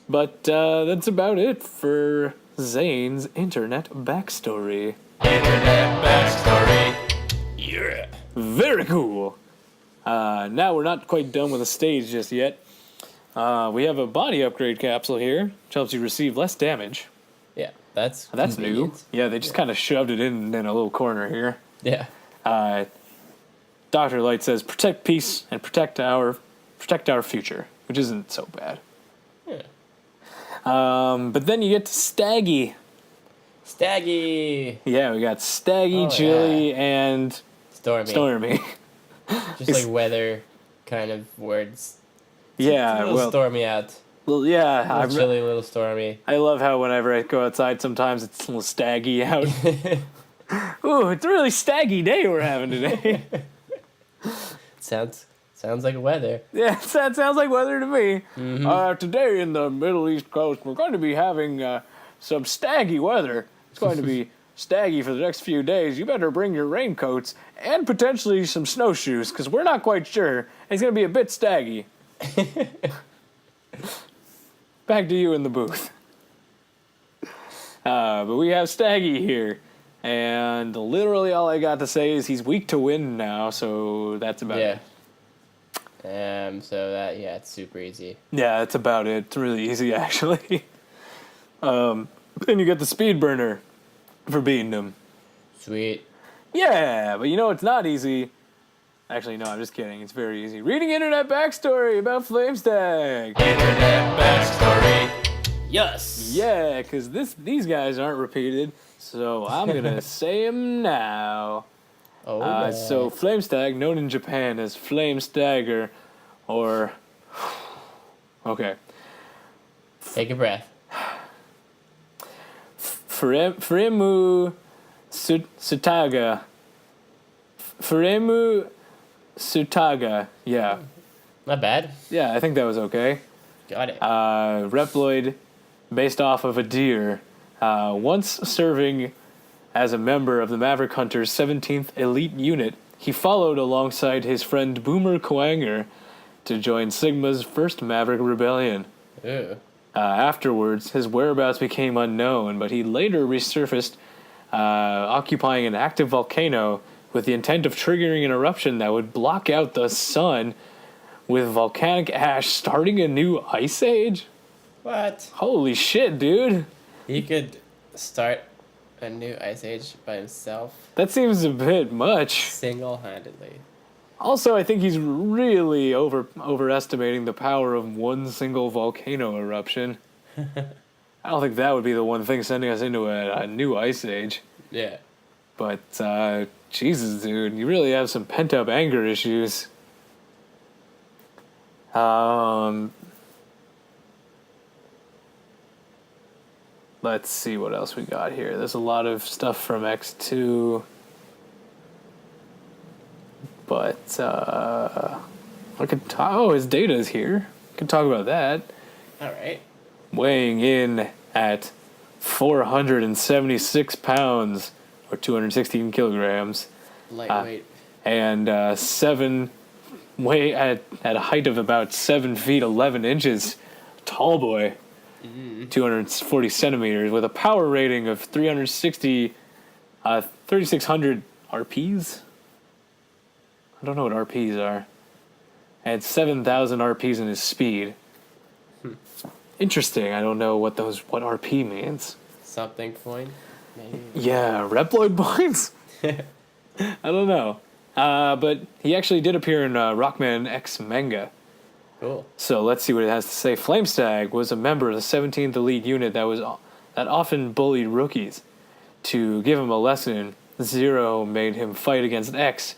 But that's about it for Zane's internet backstory. Internet backstory. Yeah. Very cool. Now we're not quite done with the stage just yet. We have a body upgrade capsule here, which helps you receive less damage. Yeah, that's new. Yeah, they just kind of shoved it in a little corner here. Yeah. Dr. Light says, protect peace and protect our future, which isn't so bad. Yeah. But then you get to Staggy. Staggy. Yeah, we got Staggy, Chili, and Stormy. Just like weather kind of words. Yeah, it's a little stormy out. Well, yeah. A little chilly, a little stormy. I love how whenever I go outside, sometimes it's a little staggy out. Ooh, it's a really staggy day we're having today. Sounds like weather. Yeah, that sounds like weather to me. Today in the Middle East coast, we're going to be having some staggy weather. It's going to be staggy for the next few days. You better bring your raincoats and potentially some snowshoes, because we're not quite sure. It's going to be a bit staggy. Back to you in the booth. But we have Staggy here. And literally all I got to say is he's weak to wind now, so that's about it. It's super easy. Yeah, that's about it. It's really easy, actually. Then you get the speed burner for beating him. Sweet. Yeah, but you know it's not easy. Actually, no, I'm just kidding. It's very easy. Reading internet backstory about Flamestag. Internet backstory. Yes. Yeah, because these guys aren't repeated. So I'm going to say them now. So Flamestag, known in Japan as Flamestagger, or... Okay. Take a breath. Furemu Sutaga. Furemu Sutaga, yeah. Not bad. Yeah, I think that was okay. Got it. Reploid based off of a deer. Once serving as a member of the Maverick Hunters' 17th Elite Unit, he followed alongside his friend Boomer Koanger to join Sigma's first Maverick Rebellion. Ew. Afterwards, his whereabouts became unknown, but he later resurfaced, occupying an active volcano with the intent of triggering an eruption that would block out the sun with volcanic ash, starting a new ice age? What? Holy shit, dude. He could start a new ice age by himself. That seems a bit much. Single-handedly. Also, I think he's really overestimating the power of one single volcano eruption. I don't think that would be the one thing sending us into a new ice age. Yeah. But, Jesus, dude, you really have some pent-up anger issues. Let's see what else we got here. There's a lot of stuff from X2. But, his data is here. I can talk about that. All right. Weighing in at 476 pounds, or 216 kilograms. Lightweight. And at a height of about 7 feet 11 inches. Tall boy. 240 centimeters with a power rating of 3,600 RPs. I don't know what RPs are. And 7,000 RPs in his speed. Interesting. I don't know what RP means. Something point, maybe. Yeah, Reploid points. I don't know. But he actually did appear in Rockman X manga. Cool. So let's see what it has to say. Flamestag was a member of the 17th Elite Unit that often bullied rookies. To give him a lesson, Zero made him fight against X,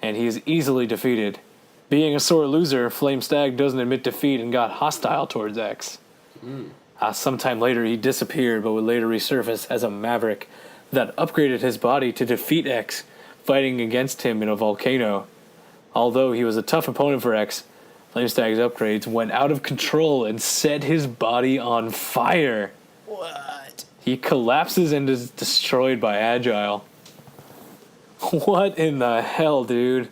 and he is easily defeated. Being a sore loser, Flamestag doesn't admit defeat and got hostile towards X. Sometime later, he disappeared, but would later resurface as a maverick that upgraded his body to defeat X, fighting against him in a volcano. Although he was a tough opponent for X, Flamestag's upgrades went out of control and set his body on fire. What? He collapses and is destroyed by Agile. What in the hell, dude?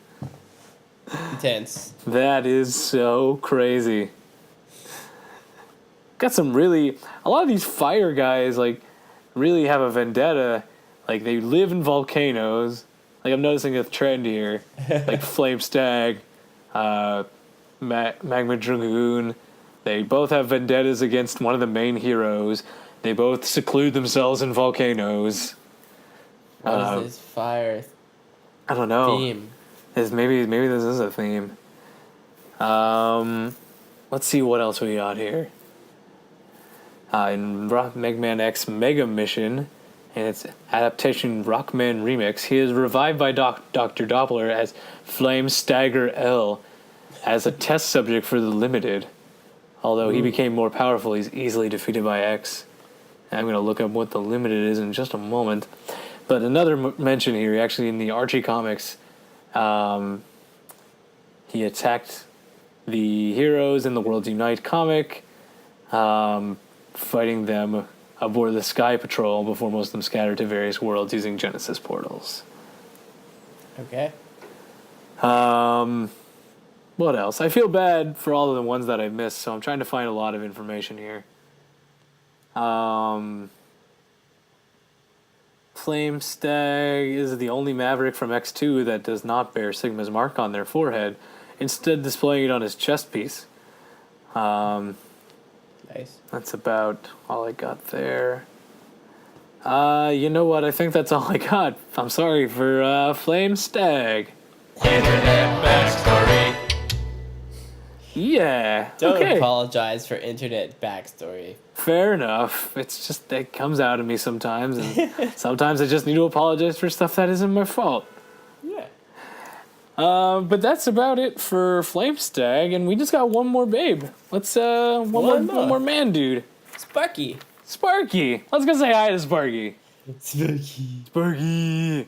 Intense. That is so crazy. Got some a lot of these fire guys, like, really have a vendetta. Like, they live in volcanoes. Like, I'm noticing a trend here. Like, Flamestag, Magma Dragoon. They both have vendettas against one of the main heroes. They both seclude themselves in volcanoes. What is this fire I don't know. theme? Maybe this is a theme. Let's see what else we got here. In Megman X Mega Mission, and its adaptation Rockman Remix, he is revived by Dr. Doppler as Flame Stagger L as a test subject for the Limited. Although he became more powerful, he's easily defeated by X. I'm going to look up what the Limited is in just a moment. But another mention here, actually in the Archie comics, he attacked the heroes in the Worlds Unite comic, fighting them aboard the Sky Patrol before most of them scattered to various worlds using Genesis portals. Okay. What else? I feel bad for all of the ones that I missed, so I'm trying to find a lot of information here. Flamestag is the only Maverick from X2 that does not bear Sigma's mark on their forehead, instead displaying it on his chest piece. Nice. That's about all I got there. You know what? I think that's all I got. I'm sorry for Flamestag. Internet backstory. Yeah. Don't okay. apologize for internet backstory. Fair enough. It's just it comes out of me sometimes, and sometimes I just need to apologize for stuff that isn't my fault. Yeah. But that's about it for Flamestag, and we just got one more babe. Let's one more man dude. Sparky. Sparky. Let's go say hi to Sparky. Sparky. Sparky.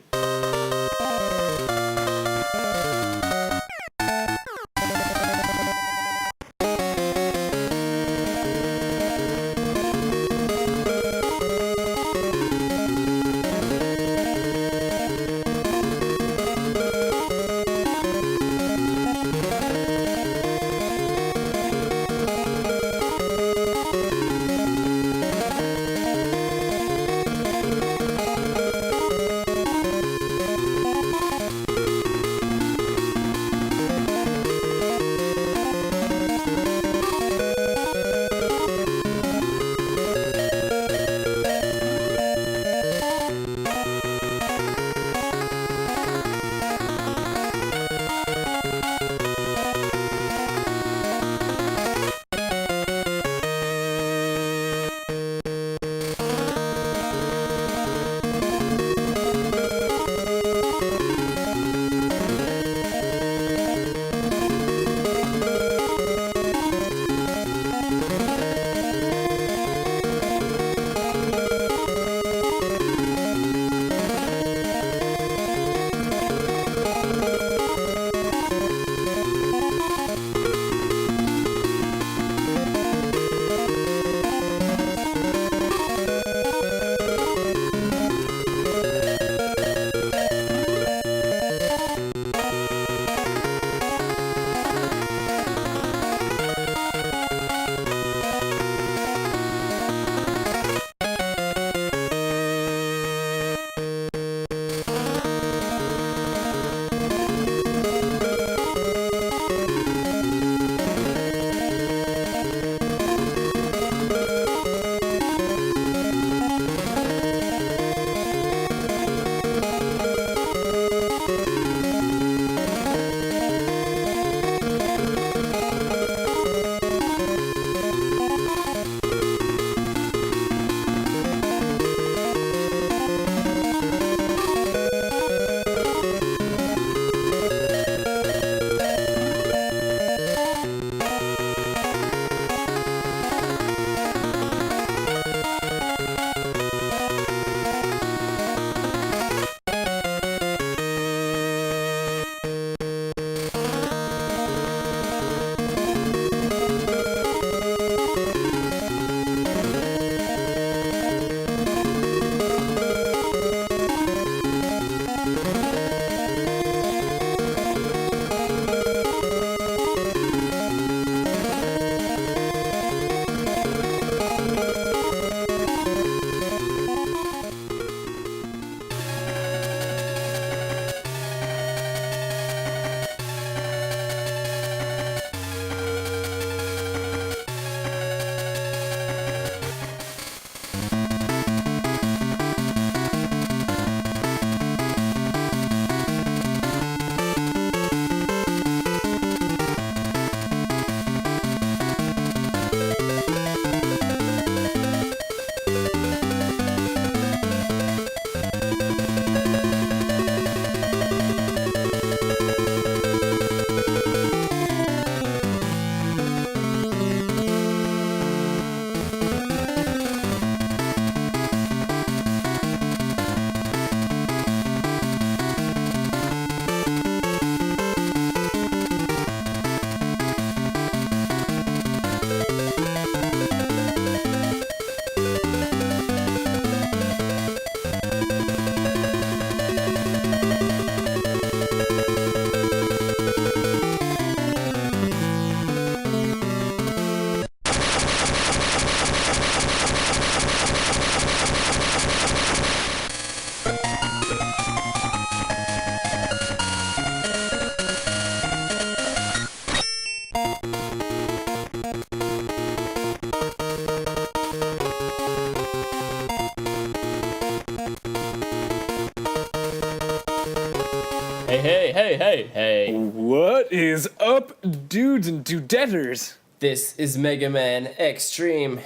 Hey. What is up, dudes and dudetters? This is Mega Man Extreme.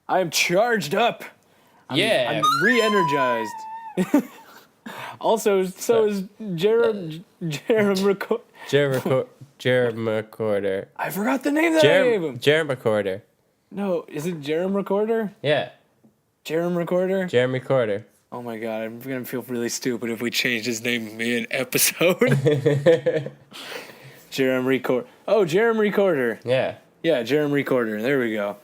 I'm charged up. I'm re-energized. Also, so is Jerem Corder. I forgot the name that I gave him. Jeremry Corder. No, is it Jerem Corder? Yeah. Jerem Corder? Jeremry Corder. Oh my god, I'm gonna feel really stupid if we change his name mid-episode. Jeremry Corder. Oh, Jeremry Corder. Yeah. Yeah, Jeremry Corder. There we go.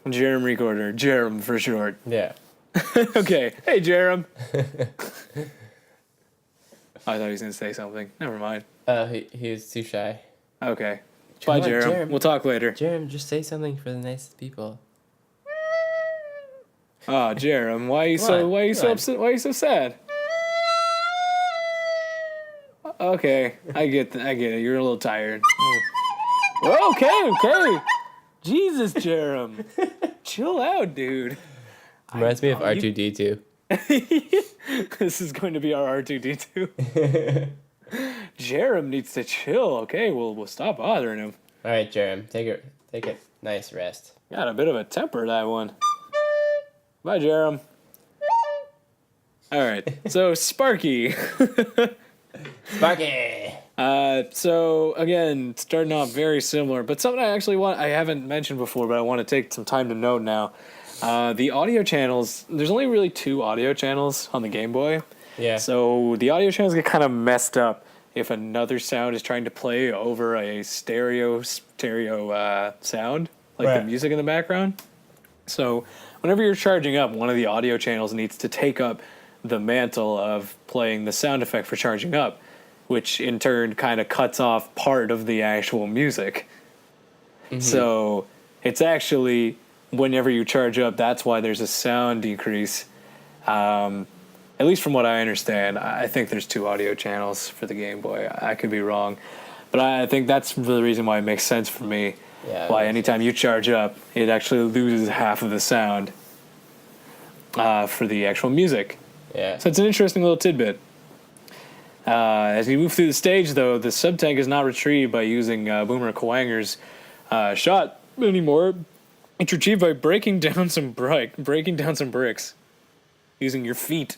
Jeremry Corder. Jerem for short. Yeah. Okay. Hey, Jerem. I thought he was going to say something. Never mind. He was too shy. Okay. Bye, Jerem. We'll talk later. Jerem, just say something for the nicest people. Oh, Jerem, why are you so upset? Why are you so sad? Okay, I get it. You're a little tired. Okay. Jesus, Jerem. Chill out, dude. Reminds me of R2-D2. This is going to be our R2-D2. Jerem needs to chill. Okay, we'll stop bothering him. All right, Jerem, take a nice rest. Got a bit of a temper, that one. Bye, Jerem. All right, so Sparky. Sparky. So again, starting off very similar, but something I haven't mentioned before, but I want to take some time to note now. The audio channels, there's only really 2 audio channels on the Game Boy. Yeah. So the audio channels get kind of messed up if another sound is trying to play over a stereo sound, like the music in the background. So whenever you're charging up, one of the audio channels needs to take up the mantle of playing the sound effect for charging up, which in turn kind of cuts off part of the actual music. Mm-hmm. So it's actually, whenever you charge up, that's why there's a sound decrease. At least from what I understand, I think there's 2 audio channels for the Game Boy. I could be wrong, but I think that's the reason why it makes sense for me. Yeah, why anytime you charge up, it actually loses half of the sound for the actual music. Yeah. So it's an interesting little tidbit. As you move through the stage, though, the sub-tank is not retrieved by using Boomer Kuwanger's shot anymore. It's retrieved by breaking down some bricks using your feet.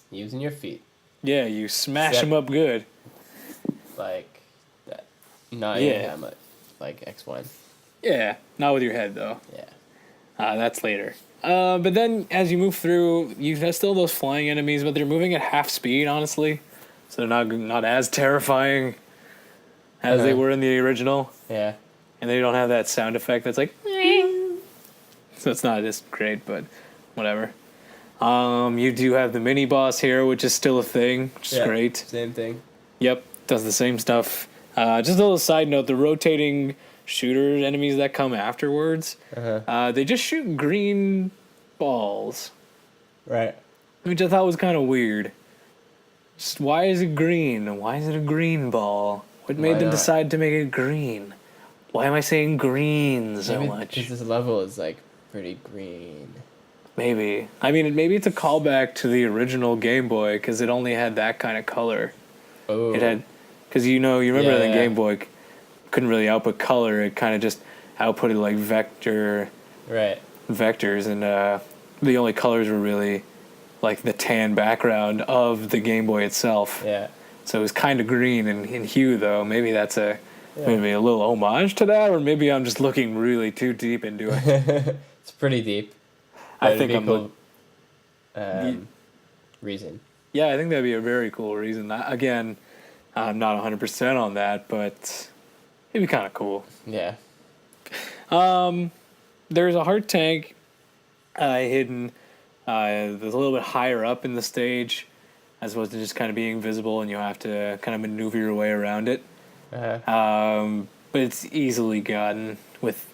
Using your feet. Yeah, you smash them up good. Like that. Not even that much. Like X1. Yeah, not with your head, though. Yeah. That's later. But then, as you move through, you have still those flying enemies, but they're moving at half speed, honestly. So they're not as terrifying as they were in the original. Yeah. And they don't have that sound effect that's like... So it's not as great, but whatever. You do have the mini-boss here, which is still a thing, which is great. Same thing. Yep, does the same stuff. Just a little side note, the rotating shooter enemies that come afterwards, they just shoot green balls. Right. Which I thought was kind of weird. Just why is it green? Why is it a green ball? What made them decide to make it green? Why am I saying green so much? Because this level is like pretty green. Maybe. I mean, maybe it's a callback to the original Game Boy because it only had that kind of color. Oh. It had, because you remember the Game Boy couldn't really output color. It kind of just outputted like vectors, and the only colors were really like the tan background of the Game Boy itself. Yeah. So it was kind of green in hue, though. Maybe that's maybe a little homage to that, or maybe I'm just looking really too deep into it. It's pretty deep. I think reason. Yeah, I think that'd be a very cool reason. Again, I'm not 100% on that, but it'd be kind of cool. Yeah. There's a heart tank hidden that's a little bit higher up in the stage, as opposed to just kind of being visible, and you have to kind of maneuver your way around it. But it's easily gotten with...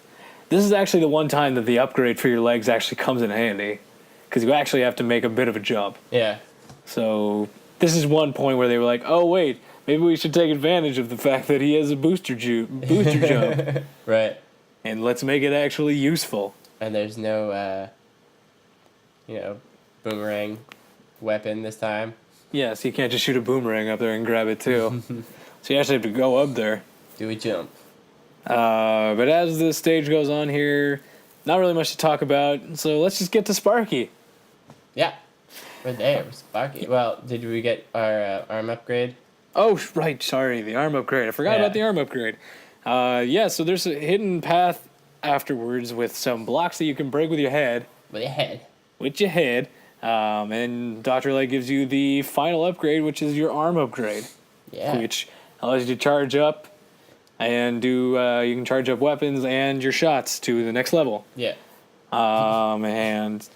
This is actually the one time that the upgrade for your legs actually comes in handy, because you actually have to make a bit of a jump. Yeah. So this is one point where they were like, oh, wait, maybe we should take advantage of the fact that he has a booster jump. Right. And let's make it actually useful. And there's no, boomerang weapon this time. Yeah, so you can't just shoot a boomerang up there and grab it too. So you actually have to go up there. Do a jump. But as the stage goes on here, not really much to talk about, so let's just get to Sparky. Yeah. We're there, Sparky. Well, did we get our arm upgrade? Oh, right, sorry, the arm upgrade. I forgot about the arm upgrade. So there's a hidden path afterwards with some blocks that you can break with your head. With your head. And Dr. Light gives you the final upgrade, which is your arm upgrade. Yeah. Which allows you to charge up and you can charge up weapons and your shots to the next level. Yeah. And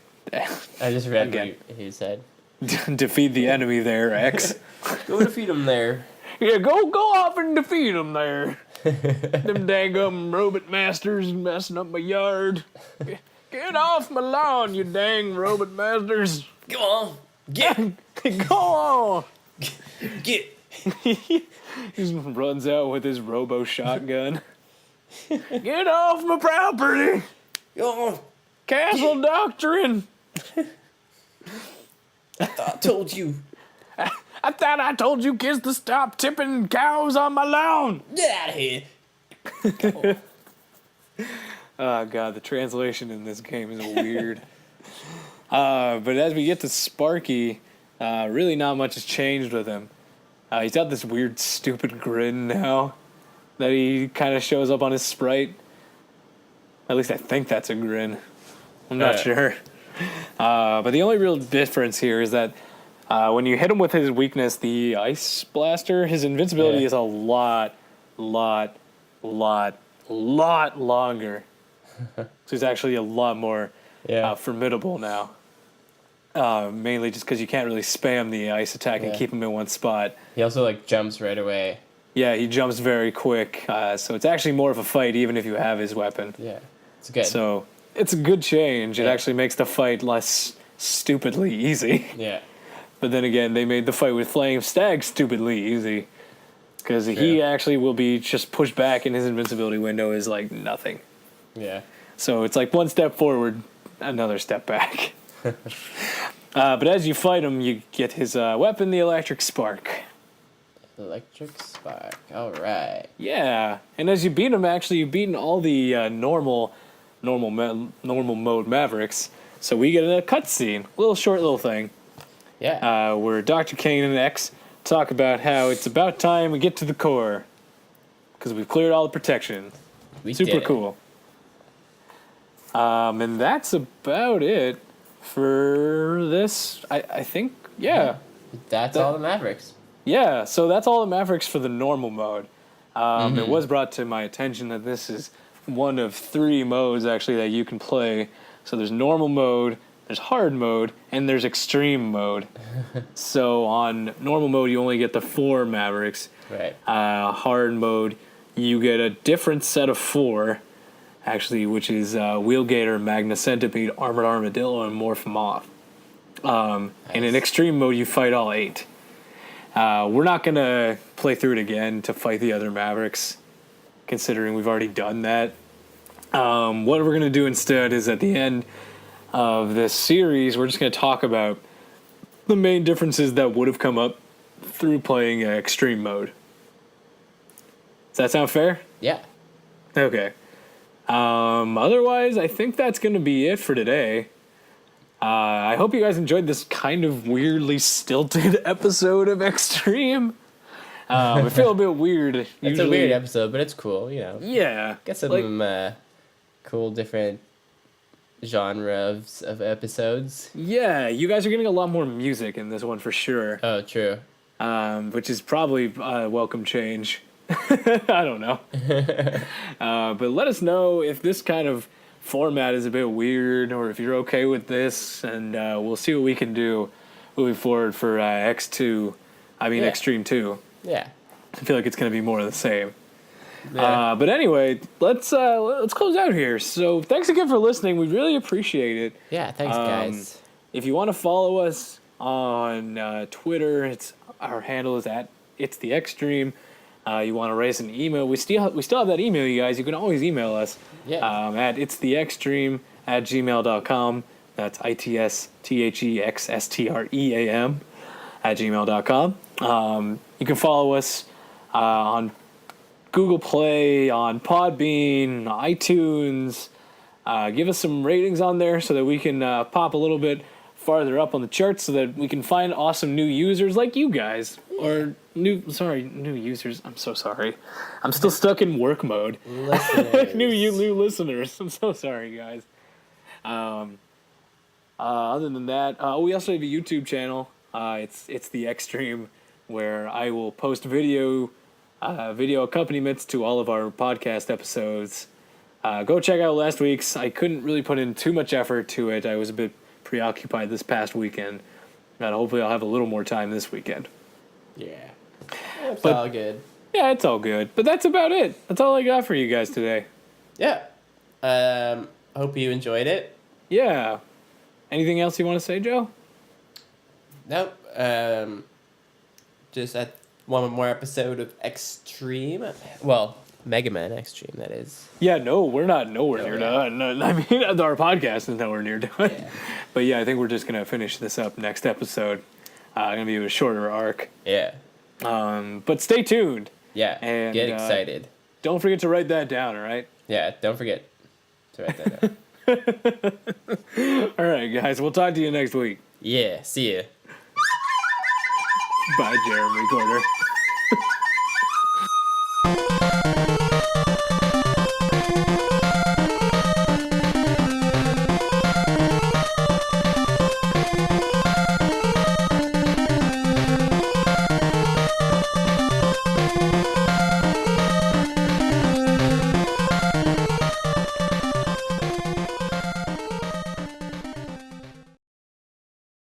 I just read what you said. Defeat the enemy there, X. Go defeat him there. Yeah, go off and defeat them there. Them dang robot masters messing up my yard. Get off my lawn, you dang robot masters. Go on. Get. Go on. Get. He just runs out with his robo shotgun. Get off my property. Go on. Castle doctrine. I told you. I thought I told you kids to stop tipping cows on my lawn. Get out of here. Oh, God, the translation in this game is weird. But as we get to Sparky, really not much has changed with him. He's got this weird, stupid grin now that he kind of shows up on his sprite. At least I think that's a grin. I'm not sure. But the only real difference here is that when you hit him with his weakness, the Ice Blaster, his invincibility is a lot longer. So he's actually a lot more formidable now. Mainly just because you can't really spam the ice attack and keep him in one spot. He also jumps right away. Yeah, he jumps very quick. So it's actually more of a fight even if you have his weapon. Yeah, it's good. So it's a good change. It actually makes the fight less stupidly easy. Yeah. But then again, they made the fight with Flame Stag stupidly easy. Because he actually will be just pushed back and his invincibility window is nothing. Yeah. So it's one step forward, another step back. But as you fight him, you get his weapon, the Electric Spark. Electric Spark. All right. Yeah. And as you beat him, actually, you've beaten all the normal mode Mavericks. So we get a cutscene, short little thing. Yeah. Where Dr. Kane and X talk about how it's about time we get to the core. Because we've cleared all the protection. Super cool. And that's about it for this. I think, That's all the Mavericks. Yeah, so that's all the Mavericks for the normal mode. It was brought to my attention that this is one of 3 modes, actually, that you can play. So there's normal mode, there's hard mode, and there's extreme mode. So on normal mode, you only get the 4 Mavericks. Right. Hard mode, you get a different set of 4, actually, which is Wheelgator, Magna-Centipede, Armored Armadillo, and Morph Moth. And in extreme mode, you fight all 8. We're not going to play through it again to fight the other Mavericks, considering we've already done that. What we're going to do instead is at the end of this series, we're just going to talk about the main differences that would have come up through playing extreme mode. Does that sound fair? Yeah. Okay. Otherwise, I think that's going to be it for today. I hope you guys enjoyed this kind of weirdly stilted episode of Extreme. I feel a bit weird. It's a weird episode, but it's cool, Yeah. Get some cool different genres of episodes. Yeah, you guys are getting a lot more music in this one for sure. Oh, true. Which is probably a welcome change. I don't know. But let us know if this kind of format is a bit weird or if you're okay with this, and we'll see what we can do moving forward for Extreme 2. Yeah. I feel like it's going to be more of the same. Yeah. But anyway, let's close out here. So thanks again for listening. We really appreciate it. Yeah, thanks, guys. If you want to follow us on Twitter, our handle is @itstheextreme. You want to raise an email? We still have that email, you guys. You can always email us. Yeah. At itstheextreme@gmail.com. That's ITSTHEXSTREAM. gmail.com. You can follow us on Google Play, on Podbean, iTunes. Give us some ratings on there so that we can pop a little bit farther up on the charts so that we can find awesome new users like you guys. Or new users. I'm so sorry. I'm still stuck in work mode. new listeners. I'm so sorry, guys. Other than that, we also have a YouTube channel. It's the Extreme, where I will post video accompaniments to all of our podcast episodes. Go check out last week's. I couldn't really put in too much effort to it. I was a bit preoccupied this past weekend. And hopefully I'll have a little more time this weekend. Yeah. It's all good. Yeah, it's all good. But that's about it. That's all I got for you guys today. Yeah. Hope you enjoyed it. Yeah. Anything else you want to say, Joe? Nope. Just one more episode of Extreme. Well, Mega Man Extreme, that is. Yeah, no, we're not nowhere near done. No, I mean, our podcast is nowhere near done. Yeah. But yeah, I think we're just going to finish this up next episode. Going to be a shorter arc. Yeah. But stay tuned. Yeah, and get excited. Don't forget to write that down, all right? Yeah, don't forget to write that down. All right, guys, we'll talk to you next week. Yeah, see ya. Bye, Jeremry Corder.